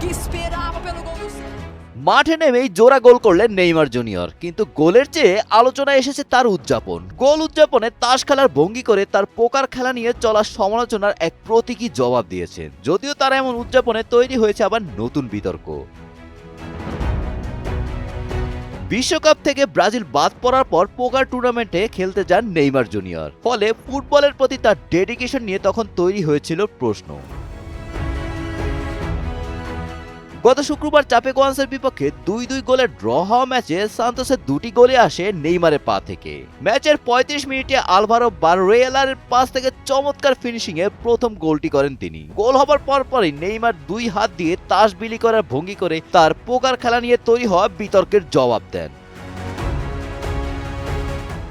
que esperava pelo gol do মাঠে নেমেই জোড়া গোল করলেন নেইমার জুনিয়র, কিন্তু গোলের চেয়ে আলোচনায় এসেছে তার উদযাপন। গোল উদযাপনে তাস খেলার ভঙ্গি করে তার পোকার খেলা নিয়ে চলা সমালোচনার এক প্রতীকী জবাব দিয়েছেন। যদিও তার এমন উদযাপনে তৈরি হয়েছে আবার নতুন বিতর্ক। বিশ্বকাপ থেকে ব্রাজিল বাদ পড়ার পর পোকার টুর্নামেন্টে খেলতে যান নেইমার জুনিয়র, ফলে ফুটবলের প্রতি তার ডেডিকেশন নিয়ে তখন তৈরি হয়েছিল প্রশ্ন। গত শুক্রবার চাপেকোয়ান্সের বিপক্ষে 2-2 গোলের ড্র হওয়া ম্যাচে সান্তোসের দুটি গোলে আসে নেইমারের পা থেকে। ম্যাচের 35 মিনিটে আলভারো বাররেলার পাস থেকে চমৎকার ফিনিশিংয়ে প্রথম গোলটি করেন তিনি। গোল হবার পরপরই নেইমার দুই হাত দিয়ে তাস বিলি করার ভঙ্গি করে তার পোকার খেলা নিয়ে তৈরি হওয়া বিতর্কের জবাব দেন।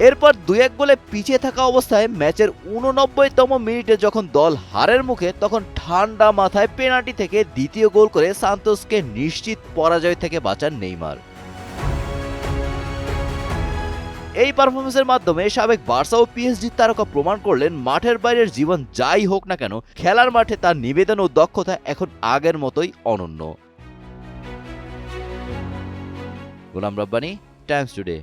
এরপর 2-1 গোলে পিছিয়ে থাকা অবস্থায় ম্যাচের 89তম মিনিটে যখন দল হারের মুখে, তখন ঠান্ডা মাথায় পেনাল্টি থেকে দ্বিতীয় গোল করে সান্তোসকে নিশ্চিত পরাজয় থেকে বাঁচান নেইমার। এই পারফরমেন্সের মাধ্যমে সাবেক বার্সা ও পিএসজি তারকা প্রমাণ করলেন মাঠের বাইরের জীবন যাই হোক না কেন, খেলার মাঠে তার নিবেদন ও দক্ষতা এখন আগের মতোই অনন্য। Golam Rabbani, Times today.